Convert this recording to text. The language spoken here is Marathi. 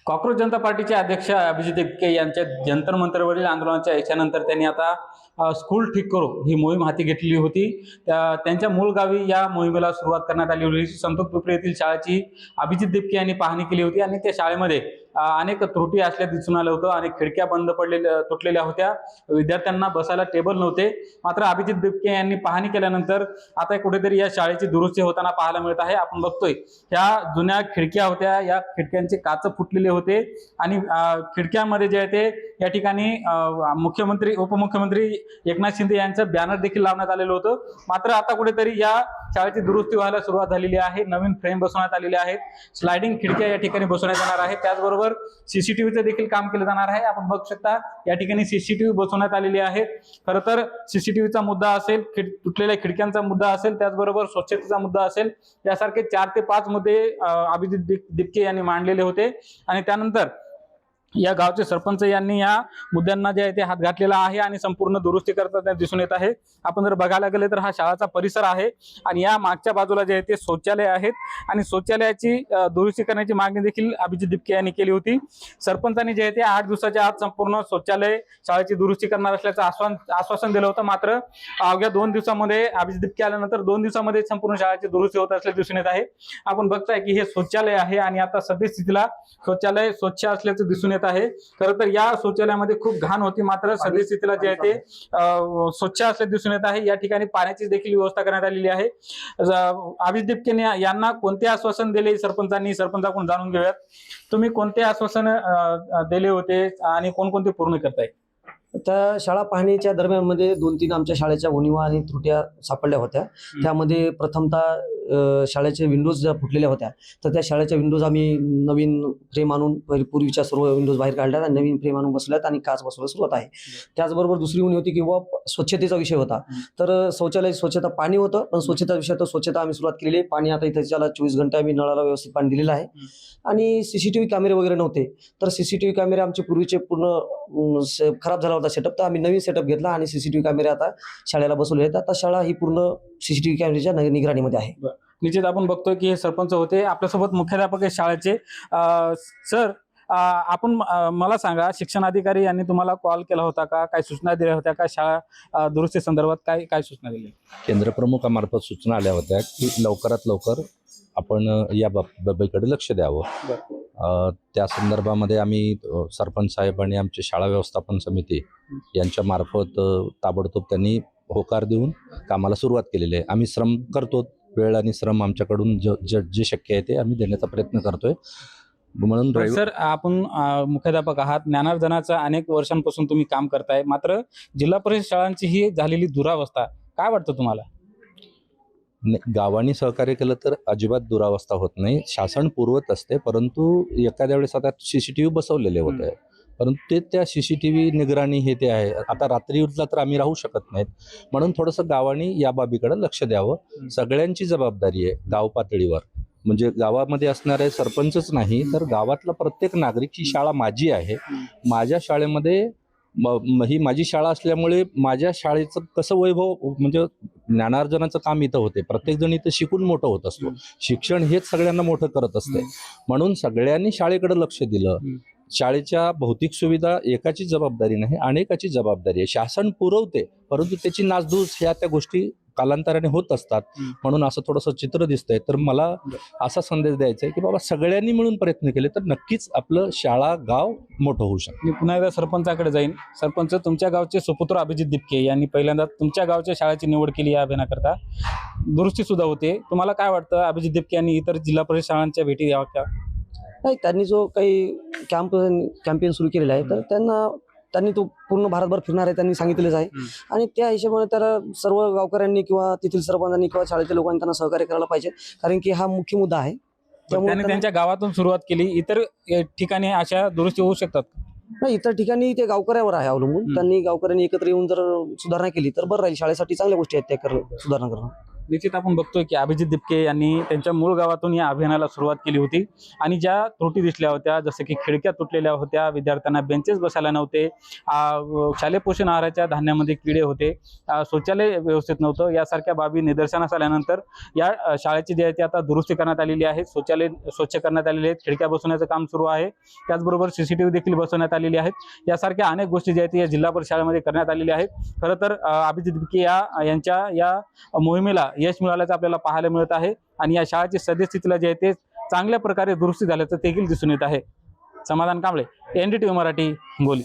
कॉक्रोच जनता पार्टीचे अध्यक्ष अभिजित इटके यांच्या जंतर मंतरवरील आंदोलनाच्या याच्यानंतर त्यांनी आता स्कूल ठीक करू ही मोहीम हाती घेतलेली होती। त्यांच्या मूळ गावी या मोहिमेला सुरुवात करण्यात आली होती। संतोष पिंपरी येथील शाळेची अभिजित दिपके यांनी पाहणी केली होती आणि त्या शाळेमध्ये अनेक त्रुटी असल्या दिसून आलं होतं। अनेक खिडक्या बंद पडलेल्या तुटलेल्या होत्या, विद्यार्थ्यांना बसायला टेबल नव्हते। मात्र अभिजित दिपके यांनी पाहणी केल्यानंतर आता कुठेतरी या शाळेची दुरुस्ती होताना पाहायला मिळत आहे। आपण बघतोय ह्या जुन्या खिडक्या होत्या, या खिडक्यांचे काच फुटलेले होते आणि खिडक्यांमध्ये जे आहे ते या ठिकाणी मुख्यमंत्री उपमुख्यमंत्री एकनाथ शिंदे यांचं बॅनर देखील लावण्यात आलेलं होतं। मात्र आता कुठेतरी या शाळेची दुरुस्ती व्हायला सुरुवात झालेली आहे। नवीन फ्रेम बसवण्यात आलेले आहेत, स्लायडिंग खिडक्या या ठिकाणी बसवण्यात येणार आहेत, त्याचबरोबर सीसीटीव्हीचं देखील काम केलं जाणार आहे। आपण बघू शकता या ठिकाणी सीसीटीव्ही बसवण्यात आलेली आहे। खरं तर सीसीटीव्हीचा मुद्दा असेल, तुटलेल्या खिडक्यांचा मुद्दा असेल, त्याचबरोबर स्वच्छतेचा मुद्दा असेल, यासारखे 4 ते 5 मुद्दे अभिजित दिपके यांनी मांडलेले होते आणि त्यानंतर या गावचे सरपंच यांनी या मुद्द्यांना जे आहे ते हात घातलेला आहे आणि संपूर्ण दुरुस्ती करताना दिसून येत आहे। आपण जर बघायला गेले तर हा शाळेचा परिसर आहे आणि या मागच्या बाजूला जे आहे ते शौचालय आहेत आणि शौचालयाची दुरुस्ती करण्याची मागणी देखील अभिजित दिपके यांनी केली होती। सरपंचांनी जे आहे ते 8 दिवसाच्या आत संपूर्ण शौचालय शाळेची दुरुस्ती करणार असल्याचं आश्वासन दिलं होतं। मात्र अवघ्या 2 दिवसामध्ये अभिजित दिपके आल्यानंतर 2 दिवसामध्ये संपूर्ण शाळेची दुरुस्ती होत असल्याचे दिसून येत आहे। आपण बघताय की हे शौचालय आहे आणि आता सद्यस्थितीला शौचालय स्वच्छ असल्याचं दिसून येत आहे। खरं तर या शौचालयामध्ये खूप घाण होती, मात्र सद्यस्थितीला जे आहे ते स्वच्छ असल्याचे दिसून येत आहे। या ठिकाणी पाण्याची देखील व्यवस्था करण्यात आलेली आहे। अभिजित दिपके यांना कोणते आश्वासन दिले सरपंचाकडून जाणून घेऊयात। तुम्ही कोणते आश्वासन दिले होते आणि कोणकोणते पूर्ण करताय? त्या शाळा पाहणीच्या दरम्यान मध्ये 2-3 आमच्या शाळेच्या उणिवा आणि त्रुट्या सापडल्या होत्या। त्यामध्ये प्रथमतः शाळेचे विंडोज ज्या फुटलेल्या होत्या, तर त्या शाळेच्या विंडोज आम्ही नवीन फ्रेम आणून पूर्वीच्या सर्व विंडोज बाहेर काढल्यात आणि नवीन फ्रेम आणून बसवल्यात आणि काच बसवायला सुरुवात आहे। त्याचबरोबर दुसरी उणी होती किंवा स्वच्छतेचा विषय होता। तर शौचालय स्वच्छता पाणी होतं, पण स्वच्छता विषय तर स्वच्छता आम्ही सुरुवात केलेली आहे। पाणी आता इथे त्याला 24 घंटे आम्ही नळाला व्यवस्थित पाणी दिलेलं आहे आणि सीसीटीव्ही कॅमेरे वगैरे नव्हते, तर सीसीटीव्ही कॅमेरे आमचे पूर्वीचे पूर्ण खराब झाला होता सेटअप, तर आम्ही नवीन सेटअप घेतला आणि सीसीटीव्ही कॅमेरे आता शाळेला बसवले आहेत। आता शाळा ही पूर्ण सीसीटीव्ही कॅमेऱ्याच्या निगराणीमध्ये आहे। निश्चित आपण बघतोय की हे सरपंच होते, आपल्यासोबत मुख्याध्यापक शाळेचे। सर, आपण मला सांगा, शिक्षण अधिकारी यांनी तुम्हाला कॉल केला होता का? काय सूचना दिल्या होत्या का? शाळा दुरुस्ती संदर्भात काय काय सूचना दिल्या? केंद्र प्रमुखामार्फत सूचना आल्या होत्या की लवकरात लवकर आपण या बाबीकडे लक्ष द्यावं। त्या संदर्भामध्ये आम्ही सरपंच साहेब आणि आमची शाळा व्यवस्थापन समिती यांच्या मार्फत ताबडतोब त्यांनी होकार देऊन कामाला सुरुवात केलेली आहे। आम्ही श्रम करतो, वेळ आणि श्रम आमच्याकडून जे शक्य आहे ते आम्ही देण्याचा प्रयत्न करतोय। म्हणून सर, आपण मुख्याध्यापक आहात, ज्ञानार्जनाचं अनेक वर्षांपासून तुम्ही काम करताय, मात्र जिल्हा परिषद शाळांची ही झालेली दुरावस्था काय वाटतं तुम्हाला? गावांनी सहकार्य केलं तर अजिबात दुरावस्था होत नाही, शासन पुरवत असते। परंतु एखाद्या वेळेस आता सीसीटीव्ही बसवलेले होते, परंतु ते त्या सीसीटीव्ही निगराणी हे ते आहे। आता रात्रीला तर आम्ही राहू शकत नाहीत, म्हणून थोडंसं गावांनी या बाबीकडे लक्ष द्यावं। सगळ्यांची जबाबदारी आहे गाव पातळीवर, म्हणजे गावामध्ये असणारे सरपंचच नाही तर गावातला प्रत्येक नागरिक, ही शाळा माझी आहे, माझ्या शाळेमध्ये ही माझी शाळा असल्यामुळे माझ्या शाळेचं कसं वैभव, म्हणजे ज्ञानार्जनाचं काम इथं होते। प्रत्येक जण इथं शिकून मोठं होत असतो, शिक्षण हेच सगळ्यांना मोठं करत असते। म्हणून सगळ्यांनी शाळेकडे लक्ष दिलं। शाळेच्या भौतिक सुविधा एकाची जबाबदारी नाही, अनेकाची जबाबदारी आहे। शासन पुरवते, परंतु त्याची नासधूस ह्या त्या गोष्टी कालांतराने होत असतात। म्हणून असं थोडंसं चित्र दिसतंय। तर मला असा संदेश द्यायचा आहे की बाबा सगळ्यांनी मिळून प्रयत्न केले तर नक्कीच आपलं शाळा गाव मोठं होऊ शकतं। मी पुन्हा एकदा सरपंचाकडे जाईन। सरपंच, तुमच्या गावचे सुपुत्र अभिजित दिपके यांनी पहिल्यांदा तुमच्या गावच्या शाळेची निवड केली या अभियानाकरता, दुरुस्ती सुद्धा होते। तुम्हाला काय वाटतं, अभिजित दिपके यांनी इतर जिल्हा परिषद शाळांच्या भेटी द्याव्या का? नाही, त्यांनी जो काही कॅम्पेन सुरू केलेला आहे, तर त्यांनी तो पूर्ण भारतभर फिरणार आहे त्यांनी सांगितलेच आहे आणि त्या हिशोबाने तर सर्व गावकऱ्यांनी किंवा तेथील सरपंचांनी किंवा शाळेच्या लोकांनी त्यांना सहकार्य करायला पाहिजे, कारण की हा मुख्य मुद्दा आहे। त्यामुळे त्यांच्या गावातून सुरुवात केली, इतर ठिकाणी अशा दुरुस्ती होऊ शकतात? नाही, इतर ठिकाणी ते गावकऱ्यावर आहे अवलंबून। त्यांनी गावकऱ्यांनी एकत्र येऊन जर सुधारणा केली तर बरं राहील, शाळेसाठी चांगल्या गोष्टी आहेत त्या सुधारणा करणं। निश्चित आपण बघतोय की अभिजित दिपके यांनी त्यांच्या मूळ गावातून या अभियानाला सुरुवात केली होती आणि ज्या त्रुटी दिसल्या होत्या, जसं की खिडक्या तुटलेल्या होत्या, विद्यार्थ्यांना बेंचेस बसायला नव्हते, शालेय पोषण आहाराच्या धान्यामध्ये किडे होते, शौचालय व्यवस्थित नव्हतं, यासारख्या बाबी निदर्शनास आल्यानंतर या शाळेची जी आहे ती आता दुरुस्ती करण्यात आलेली आहे. शौचालय स्वच्छ करण्यात आलेले आहेत, खिडक्या बसवण्याचं काम सुरू आहे, त्याचबरोबर CCTV देखील बसवण्यात आलेली आहेत. यासारख्या अनेक गोष्टी ज्या आहेत या जिल्हा परिषद शाळेमध्ये करण्यात आलेल्या आहेत. खरं तर अभिजित दिपके यांच्या या मोहिमेला यश मिळाल्याचं आपल्याला पाहायला मिळत आहे आणि या शाळेची सद्यस्थितीला जे आहे ते चांगल्या प्रकारे दुरुस्ती झाल्याचं देखील दिसून येत आहे. समाधान कांबळे, NDTV मराठी, हिंगोली.